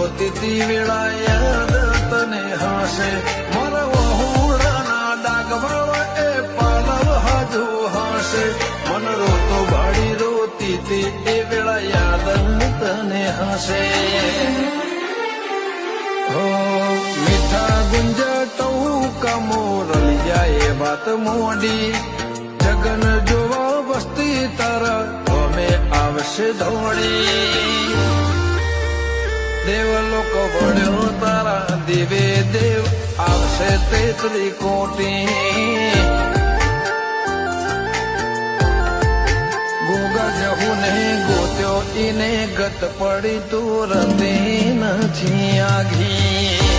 રોતી વેળા યાદ તને હશે મારા વહુડાના ડાગવાળો એ પાલવ હાજુ હશે મન રોતો ભાડી રોતી એ વેળા યાદ તને હશે હો મીઠા ગુંજા ટૌકા મોરલી જાય વાત મોડી જગન જોવા વસ્તી તારા અમે આવશે દોડી દેવલોક વળ્યો તારા દેવે દેવ આવશે તેતરી કોટી ગોગા જહુને ગોત્યો ઈને ગત પડી તું રતી નથી આઘી